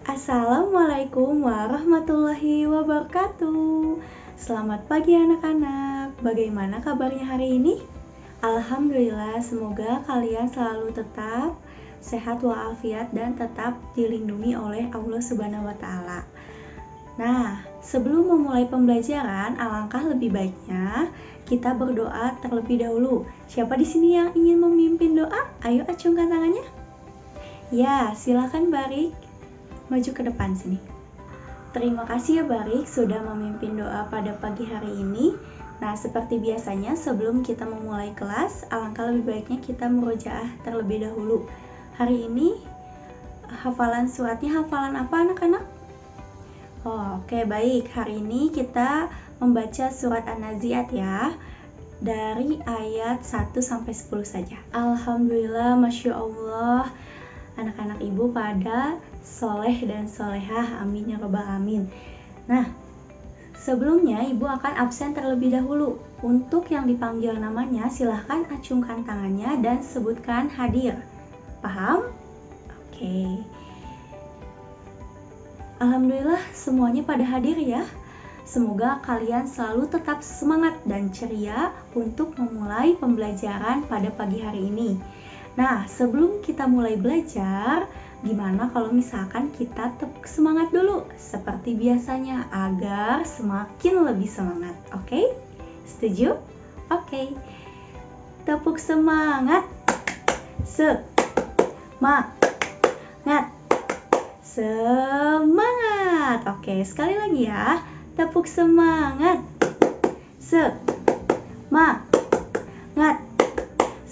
Assalamualaikum warahmatullahi wabarakatuh. Selamat pagi anak-anak. Bagaimana kabarnya hari ini? Alhamdulillah, semoga kalian selalu tetap sehat walafiat dan tetap dilindungi oleh Allah Subhanahu wa taala. Nah, sebelum memulai pembelajaran, alangkah lebih baiknya kita berdoa terlebih dahulu. Siapa di sini yang ingin memimpin doa? Ayo acungkan tangannya. Ya, silakan Barik. Maju ke depan sini. Terima kasih ya Barik sudah memimpin doa pada pagi hari ini. Nah, seperti biasanya sebelum kita memulai kelas, alangkah lebih baiknya kita murojaah terlebih dahulu. Hari ini hafalan suratnya hafalan apa anak-anak? Oke, baik. Hari ini kita membaca surat An-Nazi'at ya. Dari ayat 1 sampai 10 saja. Alhamdulillah, Masya Allah. Anak-anak ibu pada soleh dan solehah, amin ya rabbal alamin. Nah, sebelumnya ibu akan absen terlebih dahulu. Untuk yang dipanggil namanya silahkan acungkan tangannya dan sebutkan hadir. Paham? Oke. Alhamdulillah semuanya pada hadir ya. Semoga kalian selalu tetap semangat dan ceria untuk memulai pembelajaran pada pagi hari ini. Nah, sebelum kita mulai belajar, gimana kalau misalkan kita tepuk semangat dulu seperti biasanya agar semakin lebih semangat. Oke? Setuju? Oke. Tepuk semangat. Semangat. Semangat. Oke, sekali lagi ya. Tepuk semangat. Semangat.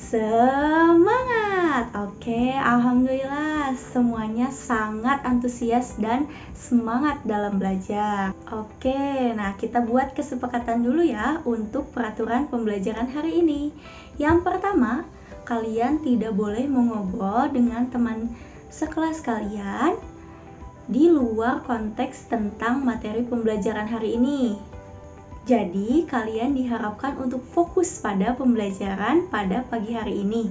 Semangat. Oke, alhamdulillah semuanya sangat antusias dan semangat dalam belajar. Oke, nah kita buat kesepakatan dulu ya untuk peraturan pembelajaran hari ini. Yang pertama, kalian tidak boleh mengobrol dengan teman sekelas kalian di luar konteks tentang materi pembelajaran hari ini. Jadi, kalian diharapkan untuk fokus pada pembelajaran pada pagi hari ini.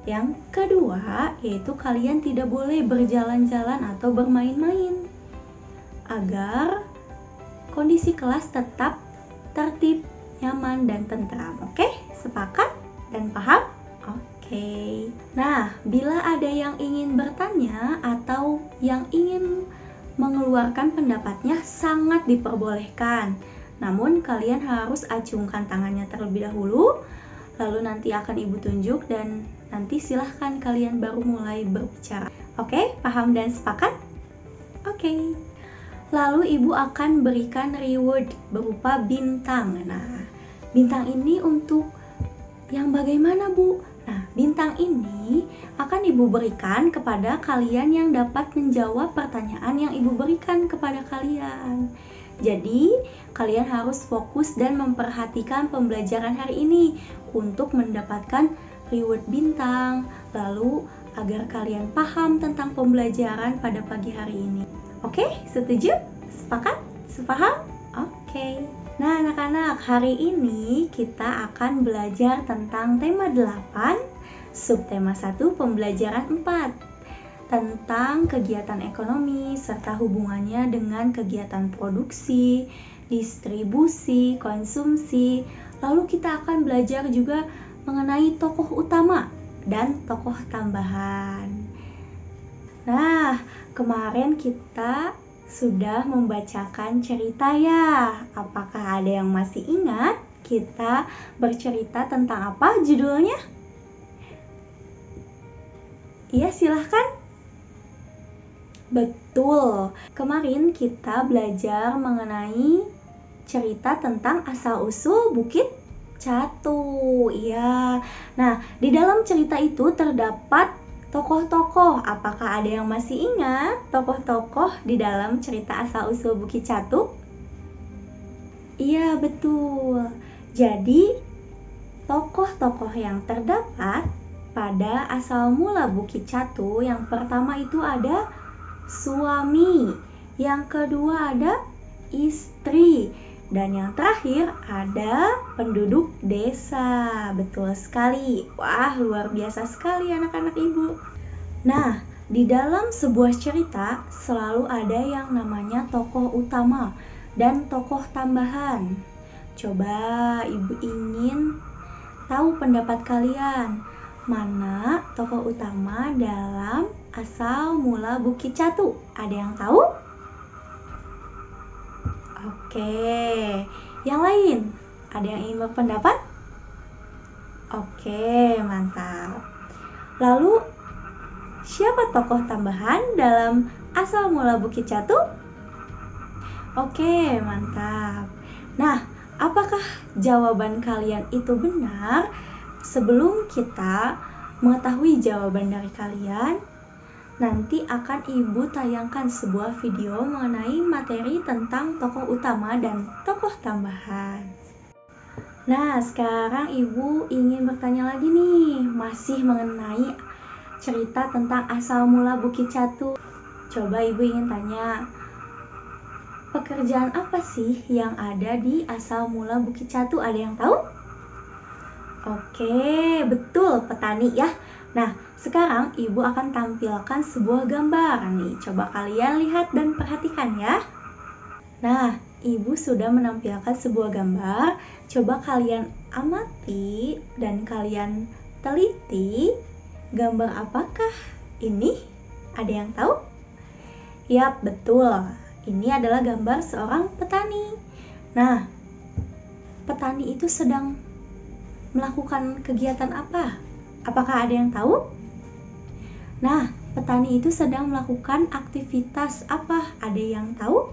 Yang kedua, yaitu kalian tidak boleh berjalan-jalan atau bermain-main agar kondisi kelas tetap tertib, nyaman, dan tentram. Oke? Sepakat dan paham? Oke. Nah, bila ada yang ingin bertanya atau yang ingin mengeluarkan pendapatnya, sangat diperbolehkan. Namun kalian harus acungkan tangannya terlebih dahulu, lalu nanti akan ibu tunjuk dan nanti silahkan kalian baru mulai berbicara. Oke, paham dan sepakat? Oke. Lalu ibu akan berikan reward berupa bintang. Nah, bintang ini untuk yang bagaimana Bu? Nah, bintang ini akan ibu berikan kepada kalian yang dapat menjawab pertanyaan yang ibu berikan kepada kalian. Jadi, kalian harus fokus dan memperhatikan pembelajaran hari ini untuk mendapatkan reward bintang, lalu agar kalian paham tentang pembelajaran pada pagi hari ini. Oke, setuju? Sepakat? Sepaham? Oke. Nah, anak-anak, hari ini kita akan belajar tentang tema 8, subtema 1, pembelajaran 4. Tentang kegiatan ekonomi serta hubungannya dengan kegiatan produksi, distribusi, konsumsi. Lalu kita akan belajar juga mengenai tokoh utama dan tokoh tambahan. Nah, kemarin kita sudah membacakan cerita ya. Apakah ada yang masih ingat? Kita bercerita tentang apa judulnya? Iya, silahkan. Betul, kemarin kita belajar mengenai cerita tentang asal-usul Bukit Catu. Iya. Nah, di dalam cerita itu terdapat tokoh-tokoh. Apakah ada yang masih ingat tokoh-tokoh di dalam cerita asal-usul Bukit Catu? Iya, betul. Jadi, tokoh-tokoh yang terdapat pada asal mula Bukit Catu, yang pertama itu ada suami, yang kedua ada istri, dan yang terakhir ada penduduk desa. Betul sekali. Wah, luar biasa sekali anak-anak ibu. Nah, di dalam sebuah cerita selalu ada yang namanya tokoh utama dan tokoh tambahan. Coba Ibu ingin tahu pendapat kalian, mana tokoh utama dalam Asal Mula Bukit Catu? Ada yang tahu? Oke, yang lain? Ada yang ingin berpendapat? Oke, mantap. Lalu, siapa tokoh tambahan dalam Asal Mula Bukit Catu? Oke, mantap. Nah, apakah jawaban kalian itu benar? Sebelum kita mengetahui jawaban dari kalian, nanti akan Ibu tayangkan sebuah video mengenai materi tentang tokoh utama dan tokoh tambahan. Nah, sekarang Ibu ingin bertanya lagi nih, masih mengenai cerita tentang Asal Mula Bukit Catu. Coba Ibu ingin tanya, pekerjaan apa sih yang ada di Asal Mula Bukit Catu? Ada yang tahu? Oke, betul, petani ya. Nah, sekarang Ibu akan tampilkan sebuah gambar nih. Coba kalian lihat dan perhatikan ya. Nah, Ibu sudah menampilkan sebuah gambar. Coba kalian amati dan kalian teliti. Gambar apakah ini? Ada yang tahu? Yap, betul. Ini adalah gambar seorang petani. Nah, petani itu sedang melakukan kegiatan apa? Apakah ada yang tahu? Nah, petani itu sedang melakukan aktivitas apa? Ada yang tahu?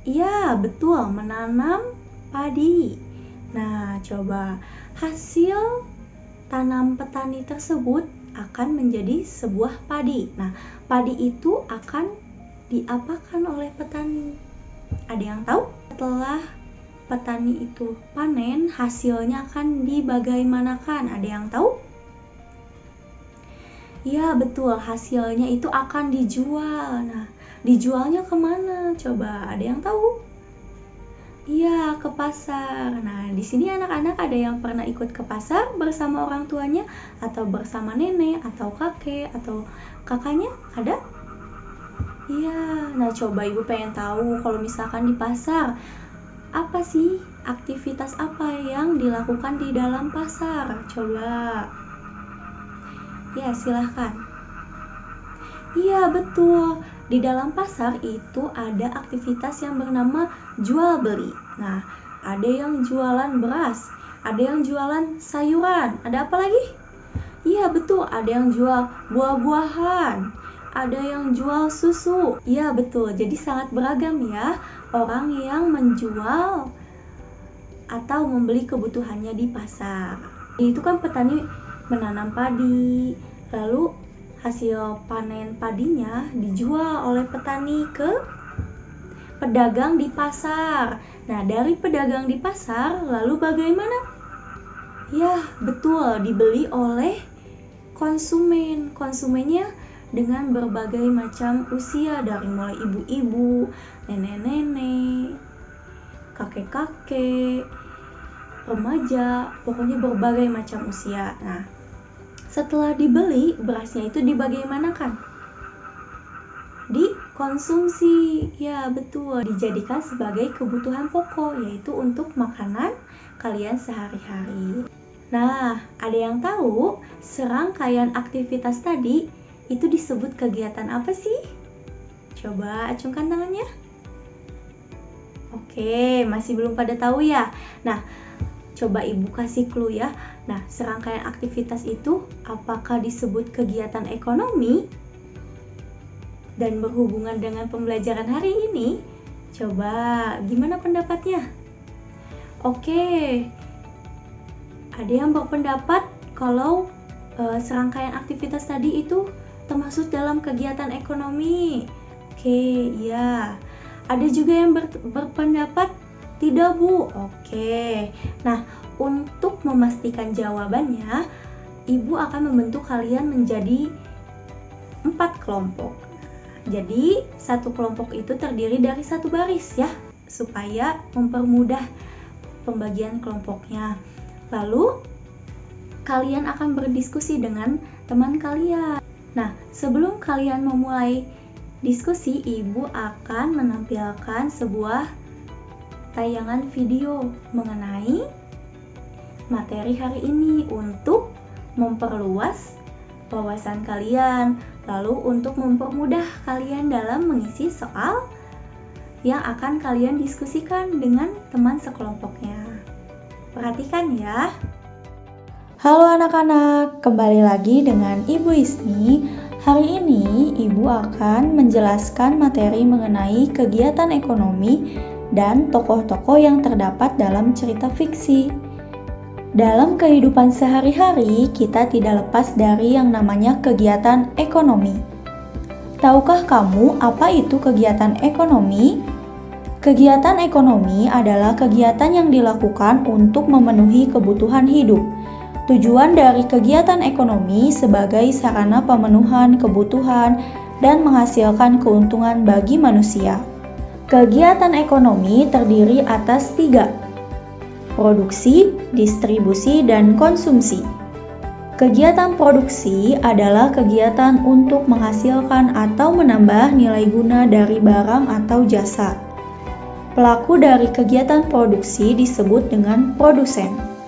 Iya, betul, menanam padi. Nah, coba hasil tanam petani tersebut akan menjadi sebuah padi. Nah, padi itu akan diapakan oleh petani? Ada yang tahu? Setelah petani itu panen, hasilnya akan dibagaimanakan? Ada yang tahu? Ya, betul, hasilnya itu akan dijual. Nah, dijualnya kemana? Coba ada yang tahu? Iya, ke pasar. Nah, di sini anak-anak ada yang pernah ikut ke pasar bersama orang tuanya, atau bersama nenek, atau kakek, atau kakaknya? Ada? Iya, nah coba Ibu pengen tahu kalau misalkan di pasar, apa sih aktivitas apa yang dilakukan di dalam pasar? Coba. Ya, silahkan. Iya, betul. Di dalam pasar itu ada aktivitas yang bernama jual beli. Nah, ada yang jualan beras, ada yang jualan sayuran, ada apa lagi? Iya, betul. Ada yang jual buah-buahan, ada yang jual susu. Iya, betul. Jadi sangat beragam ya orang yang menjual atau membeli kebutuhannya di pasar. Itu kan petani menanam padi, lalu hasil panen padinya dijual oleh petani ke pedagang di pasar. Nah, dari pedagang di pasar lalu bagaimana? Ya, betul, dibeli oleh konsumen. Konsumennya dengan berbagai macam usia, dari mulai ibu-ibu, nenek-nenek, kakek-kakek, remaja, pokoknya berbagai macam usia. Nah, setelah dibeli, berasnya itu dibagaimanakan? Dikonsumsi. Ya, betul, dijadikan sebagai kebutuhan pokok, yaitu untuk makanan kalian sehari-hari. Nah, ada yang tahu serangkaian aktivitas tadi itu disebut kegiatan apa sih? Coba acungkan tangannya. Oke, masih belum pada tahu ya? Nah, coba Ibu kasih clue ya. Nah, serangkaian aktivitas itu apakah disebut kegiatan ekonomi dan berhubungan dengan pembelajaran hari ini? Coba, gimana pendapatnya? Oke, ada yang berpendapat kalau serangkaian aktivitas tadi itu termasuk dalam kegiatan ekonomi. Oke, iya. Ada juga yang berpendapat tidak, Bu. Oke. Nah, untuk memastikan jawabannya, Ibu akan membentuk kalian menjadi 4 kelompok. Jadi, satu kelompok itu terdiri dari satu baris ya, supaya mempermudah pembagian kelompoknya. Lalu, kalian akan berdiskusi dengan teman kalian. Nah, sebelum kalian memulai diskusi, Ibu akan menampilkan sebuah tayangan video mengenai materi hari ini untuk memperluas wawasan kalian, lalu untuk mempermudah kalian dalam mengisi soal yang akan kalian diskusikan dengan teman sekelompoknya. Perhatikan ya. Halo anak-anak, kembali lagi dengan Ibu Ismi. Hari ini Ibu akan menjelaskan materi mengenai kegiatan ekonomi dan tokoh-tokoh yang terdapat dalam cerita fiksi. Dalam kehidupan sehari-hari, kita tidak lepas dari yang namanya kegiatan ekonomi. Tahukah kamu apa itu kegiatan ekonomi? Kegiatan ekonomi adalah kegiatan yang dilakukan untuk memenuhi kebutuhan hidup. Tujuan dari kegiatan ekonomi sebagai sarana pemenuhan kebutuhan dan menghasilkan keuntungan bagi manusia. Kegiatan ekonomi terdiri atas 3: produksi, distribusi, dan konsumsi. Kegiatan produksi adalah kegiatan untuk menghasilkan atau menambah nilai guna dari barang atau jasa. Pelaku dari kegiatan produksi disebut dengan produsen.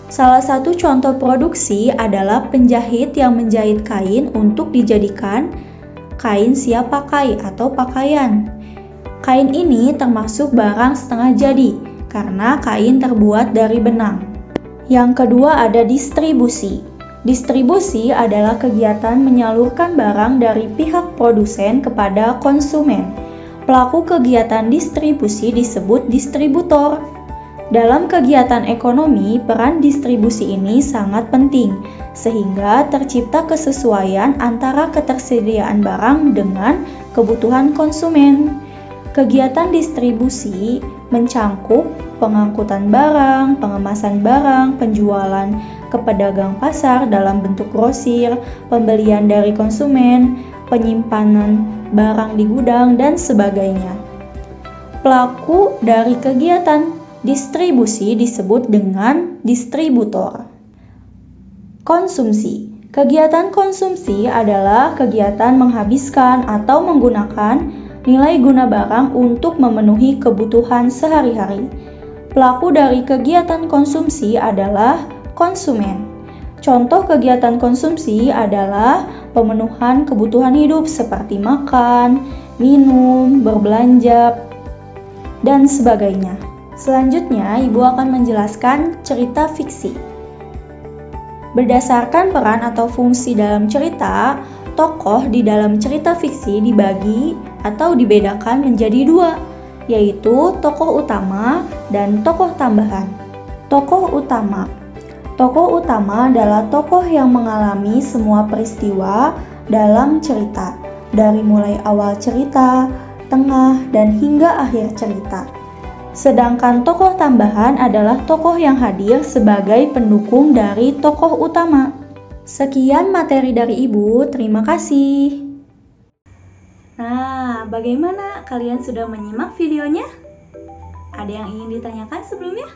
Salah satu contoh produksi adalah penjahit yang menjahit kain untuk dijadikan kain siap pakai atau pakaian. Kain ini termasuk barang setengah jadi karena kain terbuat dari benang. Yang kedua ada distribusi. Distribusi adalah kegiatan menyalurkan barang dari pihak produsen kepada konsumen. Pelaku kegiatan distribusi disebut distributor. Dalam kegiatan ekonomi, peran distribusi ini sangat penting, sehingga tercipta kesesuaian antara ketersediaan barang dengan kebutuhan konsumen. Kegiatan distribusi mencangkup pengangkutan barang, pengemasan barang, penjualan ke pedagang pasar dalam bentuk grosir, pembelian dari konsumen, penyimpanan barang di gudang, dan sebagainya. Pelaku dari kegiatan distribusi disebut dengan distributor. Konsumsi. Kegiatan konsumsi adalah kegiatan menghabiskan atau menggunakan nilai guna barang untuk memenuhi kebutuhan sehari-hari. Pelaku dari kegiatan konsumsi adalah konsumen. Contoh kegiatan konsumsi adalah pemenuhan kebutuhan hidup seperti makan, minum, berbelanja, dan sebagainya. Selanjutnya, Ibu akan menjelaskan cerita fiksi. Berdasarkan peran atau fungsi dalam cerita, tokoh di dalam cerita fiksi dibagi atau dibedakan menjadi 2, yaitu tokoh utama dan tokoh tambahan. Tokoh utama. Tokoh utama adalah tokoh yang mengalami semua peristiwa dalam cerita, dari mulai awal cerita, tengah, dan hingga akhir cerita. Sedangkan tokoh tambahan adalah tokoh yang hadir sebagai pendukung dari tokoh utama. Sekian materi dari Ibu, terima kasih. Nah, bagaimana kalian sudah menyimak videonya? Ada yang ingin ditanyakan sebelumnya?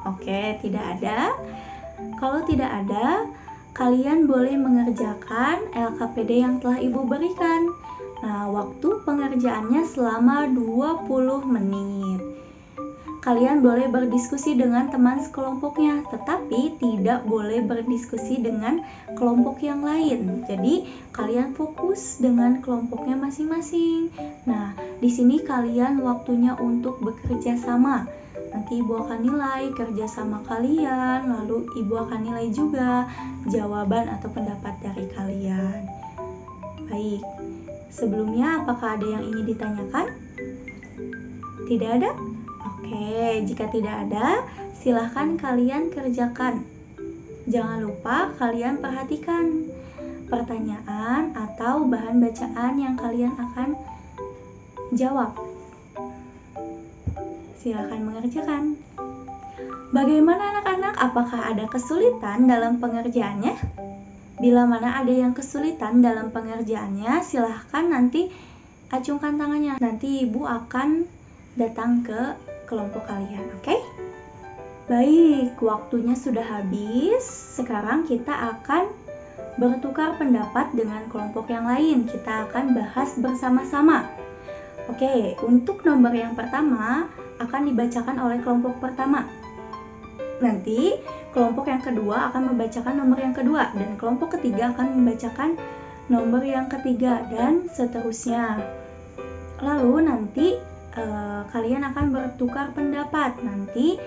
Oke, tidak ada. Kalau tidak ada, kalian boleh mengerjakan LKPD yang telah Ibu berikan. Nah, waktu pengerjaannya selama 20 menit. Kalian boleh berdiskusi dengan teman sekelompoknya, tetapi tidak boleh berdiskusi dengan kelompok yang lain. Jadi, kalian fokus dengan kelompoknya masing-masing. Nah, di sini kalian waktunya untuk bekerja sama. Nanti Ibu akan nilai kerjasama kalian, lalu Ibu akan nilai juga jawaban atau pendapat dari kalian. Baik, sebelumnya apakah ada yang ingin ditanyakan? Tidak ada? Oke, jika tidak ada, silahkan kalian kerjakan. Jangan lupa kalian perhatikan pertanyaan atau bahan bacaan yang kalian akan jawab. Silahkan mengerjakan. Bagaimana anak-anak? Apakah ada kesulitan dalam pengerjaannya? Bila mana ada yang kesulitan dalam pengerjaannya, silahkan nanti acungkan tangannya. Nanti Ibu akan datang ke kelompok kalian, oke? Baik, waktunya sudah habis. Sekarang kita akan bertukar pendapat dengan kelompok yang lain. Kita akan bahas bersama-sama. Oke, untuk nomor yang pertama akan dibacakan oleh kelompok pertama. Nanti kelompok yang kedua akan membacakan nomor yang kedua, dan kelompok ketiga akan membacakan nomor yang ketiga, dan seterusnya. Lalu nanti kalian akan bertukar pendapat. Nanti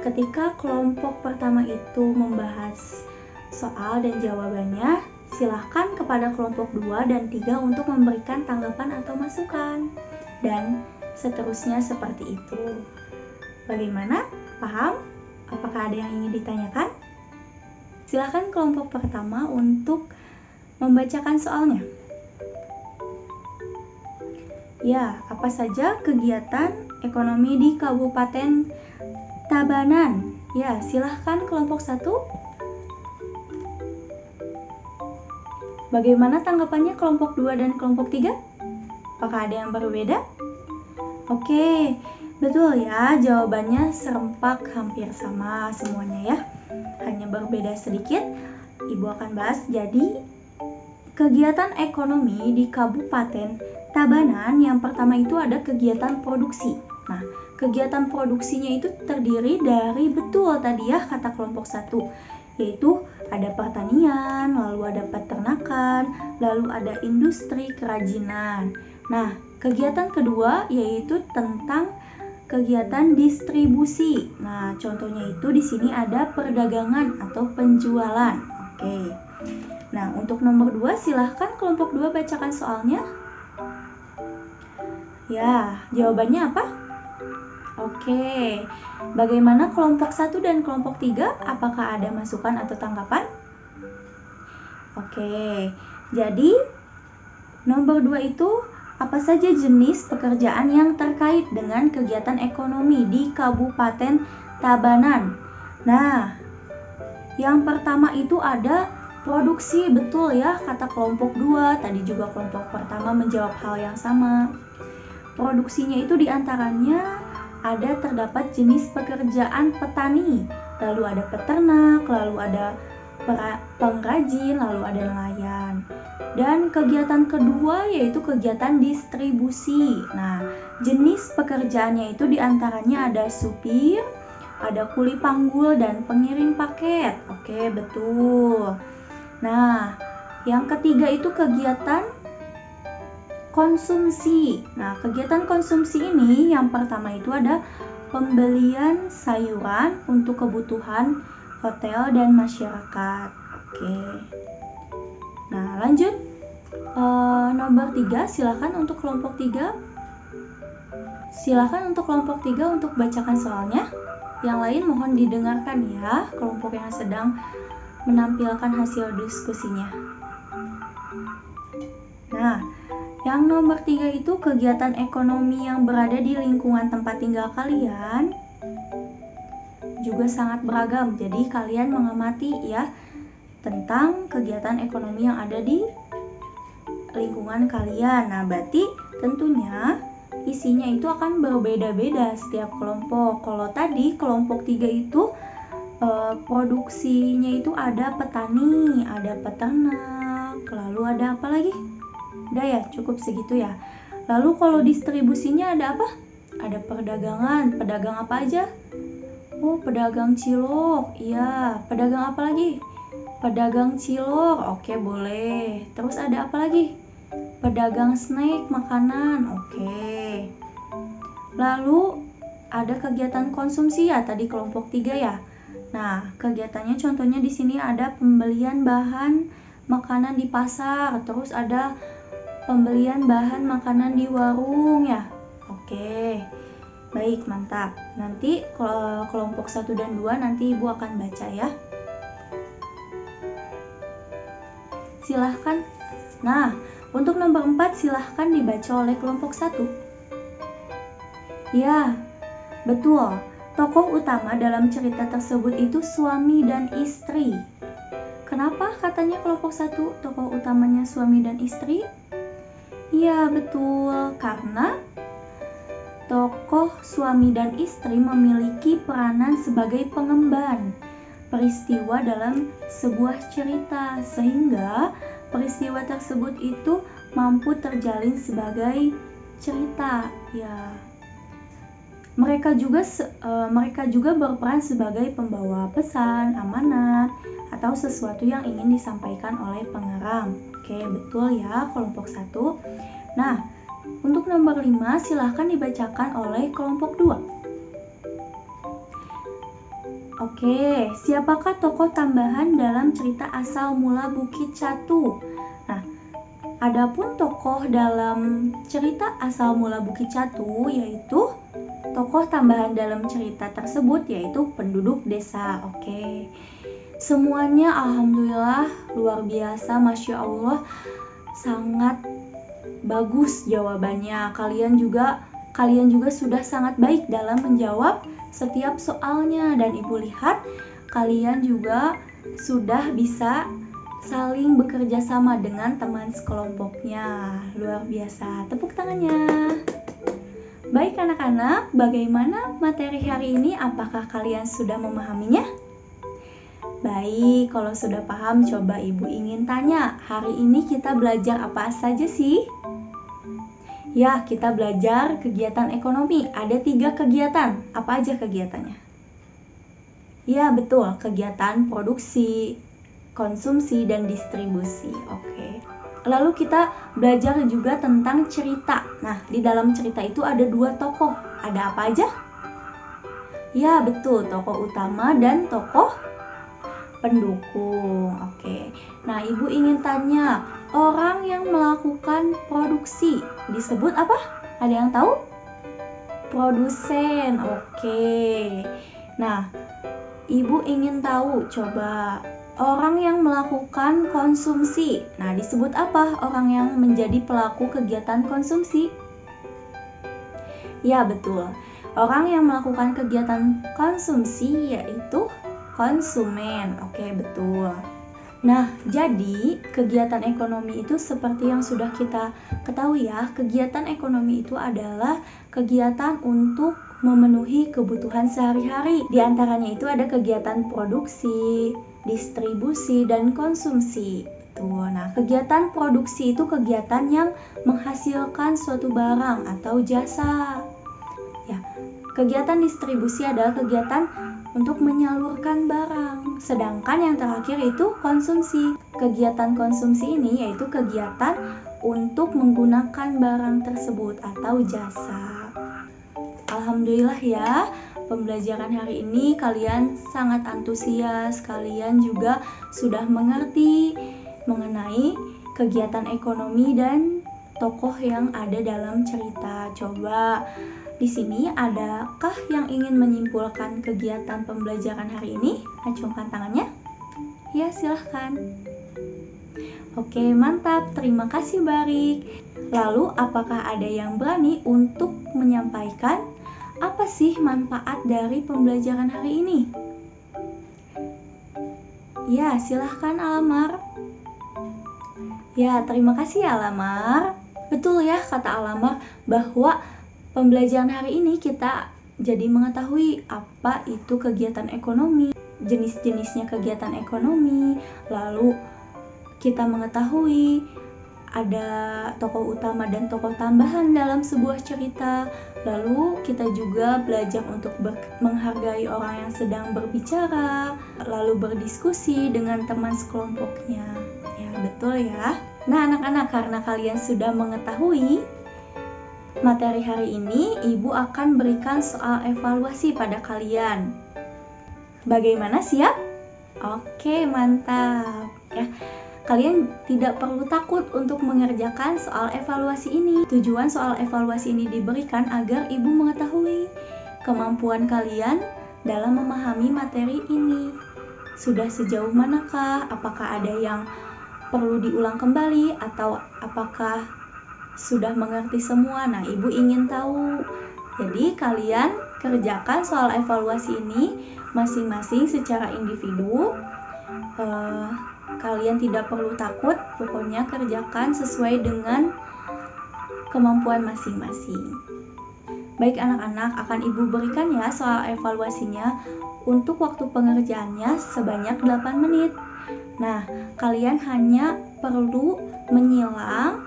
ketika kelompok pertama itu membahas soal dan jawabannya, silahkan kepada kelompok 2 dan 3 untuk memberikan tanggapan atau masukan, dan seterusnya seperti itu. Bagaimana? Paham? Apakah ada yang ingin ditanyakan? Silahkan kelompok pertama untuk membacakan soalnya. Ya, apa saja kegiatan ekonomi di Kabupaten Tabanan? Ya, silahkan kelompok 1. Bagaimana tanggapannya kelompok 2 dan kelompok 3? Apakah ada yang berbeda? Oke, betul ya, jawabannya serempak hampir sama semuanya ya. Hanya berbeda sedikit. Ibu akan bahas. Jadi, kegiatan ekonomi di Kabupaten Tabanan yang pertama itu ada kegiatan produksi. Nah, kegiatan produksinya itu terdiri dari, betul tadi ya kata kelompok 1, yaitu ada pertanian, lalu ada peternakan, lalu ada industri kerajinan. Nah, kegiatan kedua yaitu tentang kegiatan distribusi. Nah, contohnya itu di sini ada perdagangan atau penjualan. Oke. Nah, untuk nomor 2 silahkan kelompok 2 bacakan soalnya. Ya, jawabannya apa? Oke. Bagaimana kelompok 1 dan kelompok 3? Apakah ada masukan atau tanggapan? Oke. Jadi, nomor 2 itu apa saja jenis pekerjaan yang terkait dengan kegiatan ekonomi di Kabupaten Tabanan? Nah, yang pertama itu ada produksi, betul ya kata kelompok 2. Tadi juga kelompok pertama menjawab hal yang sama. Produksinya itu diantaranya terdapat jenis pekerjaan petani, lalu ada peternak, lalu ada pengrajin, lalu ada nelayan. Dan kegiatan kedua yaitu kegiatan distribusi. Nah, jenis pekerjaannya itu diantaranya ada supir, ada kuli panggul, dan pengirim paket. Oke, betul. Nah, yang ketiga itu kegiatan konsumsi. Nah, kegiatan konsumsi ini yang pertama itu ada pembelian sayuran untuk kebutuhan hotel dan masyarakat. Oke. Nah, lanjut. Nomor 3, silakan untuk kelompok 3. Silakan untuk kelompok 3 untuk bacakan soalnya. Yang lain mohon didengarkan ya, kelompok yang sedang menampilkan hasil diskusinya. Nah, yang nomor 3 itu kegiatan ekonomi yang berada di lingkungan tempat tinggal kalian juga sangat beragam. Jadi kalian mengamati ya tentang kegiatan ekonomi yang ada di lingkungan kalian. Nah, berarti tentunya isinya itu akan berbeda-beda setiap kelompok. Kalau tadi kelompok 3 itu produksinya itu ada petani, ada peternak, lalu ada apa lagi? Udah ya, cukup segitu ya. Lalu kalau distribusinya ada apa? Ada perdagangan. Pedagang apa aja? Oh, pedagang cilok. Iya, pedagang apa lagi? Pedagang cilok. Oke, boleh. Terus ada apa lagi? Pedagang snack, makanan. Oke. Lalu ada kegiatan konsumsi ya, tadi kelompok 3 ya. Nah, kegiatannya contohnya di sini ada pembelian bahan makanan di pasar, terus ada pembelian bahan makanan di warung ya. Oke. Baik, mantap. Nanti kelompok 1 dan 2 nanti Ibu akan baca ya. Silahkan. Nah, untuk nomor 4 silahkan dibaca oleh kelompok 1. Ya, betul. Tokoh utama dalam cerita tersebut itu suami dan istri. Kenapa katanya kelompok 1 tokoh utamanya suami dan istri? Iya, betul. Karena tokoh suami dan istri memiliki peranan sebagai pengemban. peristiwa dalam sebuah cerita, sehingga peristiwa tersebut itu mampu terjalin sebagai cerita. Ya, mereka juga berperan sebagai pembawa pesan, amanat, atau sesuatu yang ingin disampaikan oleh pengarang. Oke, betul ya kelompok 1. Nah, untuk nomor 5 silahkan dibacakan oleh kelompok 2. Oke, siapakah tokoh tambahan dalam cerita asal mula Bukit Catu? Nah, adapun tokoh dalam cerita asal mula Bukit Catu yaitu tokoh tambahan dalam cerita tersebut yaitu penduduk desa. Oke. Semuanya alhamdulillah luar biasa, Masya Allah, sangat bagus jawabannya. Kalian juga sudah sangat baik dalam menjawab setiap soalnya, dan Ibu lihat kalian juga sudah bisa saling bekerja sama dengan teman sekelompoknya. Luar biasa, tepuk tangannya. Baik anak-anak, bagaimana materi hari ini? Apakah kalian sudah memahaminya? Baik, kalau sudah paham, coba Ibu ingin tanya, hari ini kita belajar apa saja sih? Ya, kita belajar kegiatan ekonomi. Ada 3 kegiatan. Apa aja kegiatannya? Ya, betul. Kegiatan produksi, konsumsi, dan distribusi. Oke. Lalu kita belajar juga tentang cerita. Nah, di dalam cerita itu ada 2 tokoh. Ada apa aja? Ya, betul. Tokoh utama dan tokoh pendukung. Oke. Nah, Ibu ingin tanya, orang yang melakukan produksi disebut apa? Ada yang tahu? Produsen. Oke. Nah, Ibu ingin tahu, coba orang yang melakukan konsumsi. Nah, disebut apa orang yang menjadi pelaku kegiatan konsumsi? Ya, betul. Orang yang melakukan kegiatan konsumsi yaitu konsumen. Oke, betul. Nah, jadi kegiatan ekonomi itu seperti yang sudah kita ketahui ya, kegiatan ekonomi itu adalah kegiatan untuk memenuhi kebutuhan sehari-hari. Di antaranya itu ada kegiatan produksi, distribusi, dan konsumsi. Tuh, nah, kegiatan produksi itu kegiatan yang menghasilkan suatu barang atau jasa. Ya, kegiatan distribusi adalah kegiatan untuk menyalurkan barang. Sedangkan yang terakhir itu konsumsi. Kegiatan konsumsi ini yaitu kegiatan untuk menggunakan barang tersebut atau jasa. Alhamdulillah ya, pembelajaran hari ini kalian sangat antusias. Kalian juga sudah mengerti mengenai kegiatan ekonomi dan tokoh yang ada dalam cerita. Coba di sini adakah yang ingin menyimpulkan kegiatan pembelajaran hari ini? Acungkan tangannya. Ya, silahkan. Oke, mantap. Terima kasih, Barik. Lalu, apakah ada yang berani untuk menyampaikan apa sih manfaat dari pembelajaran hari ini? Ya, silahkan Alamar. Ya, terima kasih Alamar. Betul ya kata Alamar bahwa pembelajaran hari ini kita jadi mengetahui apa itu kegiatan ekonomi, jenis-jenisnya kegiatan ekonomi, lalu kita mengetahui ada tokoh utama dan tokoh tambahan dalam sebuah cerita, lalu kita juga belajar untuk menghargai orang yang sedang berbicara, lalu berdiskusi dengan teman sekelompoknya. Ya, betul ya. Nah, anak-anak, karena kalian sudah mengetahui materi hari ini, Ibu akan berikan soal evaluasi pada kalian. Bagaimana, siap? Oke, mantap. Ya, kalian tidak perlu takut untuk mengerjakan soal evaluasi ini. Tujuan soal evaluasi ini diberikan agar Ibu mengetahui kemampuan kalian dalam memahami materi ini. Sudah sejauh manakah? Apakah ada yang perlu diulang kembali atau apakah sudah mengerti semua? Nah, Ibu ingin tahu. Jadi kalian kerjakan soal evaluasi ini masing-masing secara individu. Kalian tidak perlu takut, pokoknya kerjakan sesuai dengan kemampuan masing-masing. Baik anak-anak, akan Ibu berikan ya soal evaluasinya. Untuk waktu pengerjaannya sebanyak 8 menit. Nah, kalian hanya perlu menyilang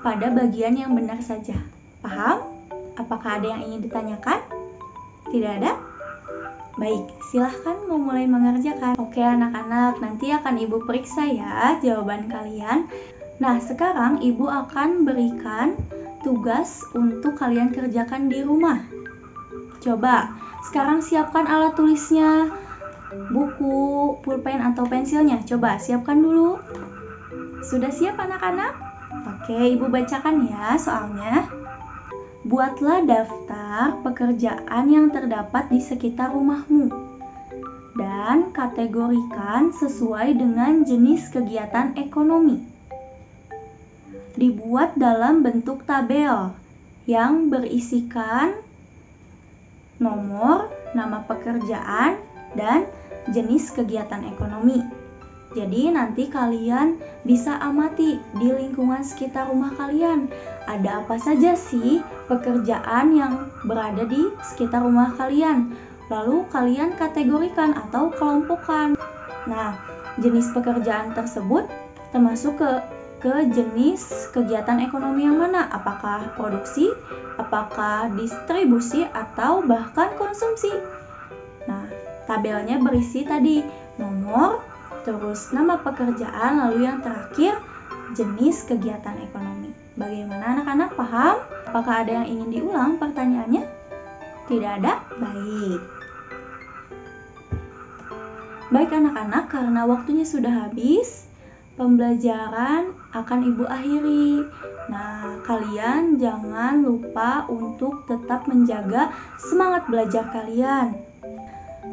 pada bagian yang benar saja. Paham? Apakah ada yang ingin ditanyakan? Tidak ada? Baik, silahkan memulai mengerjakan. Oke anak-anak, nanti akan Ibu periksa ya jawaban kalian. Nah, sekarang Ibu akan berikan tugas untuk kalian kerjakan di rumah. Coba, sekarang siapkan alat tulisnya, buku, pulpen atau pensilnya. Coba siapkan dulu. Sudah siap anak-anak? Oke, Ibu bacakan ya soalnya. Buatlah daftar pekerjaan yang terdapat di sekitar rumahmu dan kategorikan sesuai dengan jenis kegiatan ekonomi. Dibuat dalam bentuk tabel yang berisikan nomor, nama pekerjaan, dan jenis kegiatan ekonomi. Jadi nanti kalian bisa amati di lingkungan sekitar rumah kalian. Ada apa saja sih pekerjaan yang berada di sekitar rumah kalian. Lalu kalian kategorikan atau kelompokkan. Nah, jenis pekerjaan tersebut termasuk ke jenis kegiatan ekonomi yang mana? Apakah produksi, apakah distribusi, atau bahkan konsumsi? Nah, tabelnya berisi tadi nomor, terus nama pekerjaan, lalu yang terakhir jenis kegiatan ekonomi. Bagaimana anak-anak, paham? Apakah ada yang ingin diulang pertanyaannya? Tidak ada? Baik. Baik anak-anak, karena waktunya sudah habis, pembelajaran akan Ibu akhiri. Nah, kalian jangan lupa untuk tetap menjaga semangat belajar kalian.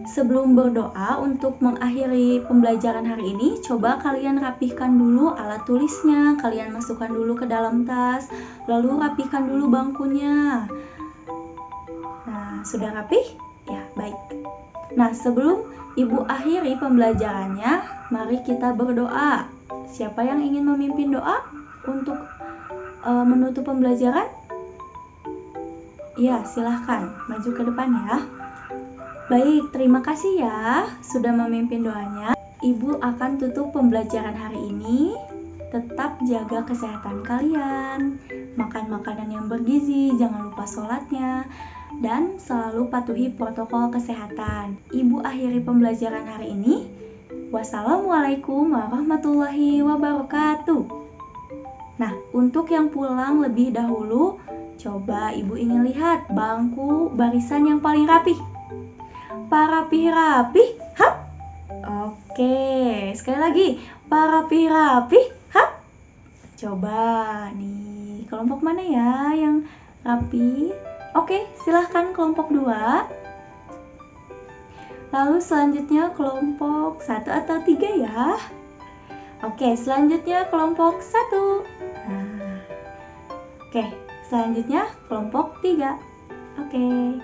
Sebelum berdoa untuk mengakhiri pembelajaran hari ini, coba kalian rapihkan dulu alat tulisnya, kalian masukkan dulu ke dalam tas, lalu rapihkan dulu bangkunya. Nah, sudah rapih? Ya, baik. Nah, sebelum Ibu akhiri pembelajarannya, mari kita berdoa. Siapa yang ingin memimpin doa untuk menutup pembelajaran? Ya, silahkan maju ke depan ya. Baik, terima kasih ya sudah memimpin doanya. Ibu akan tutup pembelajaran hari ini. Tetap jaga kesehatan kalian, makan makanan yang bergizi, jangan lupa sholatnya, dan selalu patuhi protokol kesehatan. Ibu akhiri pembelajaran hari ini. Wassalamualaikum warahmatullahi wabarakatuh. Nah, untuk yang pulang lebih dahulu, coba Ibu ingin lihat bangku barisan yang paling rapih. Rapih-rapih, hap. Oke, sekali lagi. Rapih-rapih, hap. Coba nih, kelompok mana ya yang rapi? Oke, silahkan kelompok 2. Lalu selanjutnya kelompok 1 atau 3 ya. Oke, selanjutnya kelompok 1. Nah, oke, selanjutnya kelompok 3. Oke.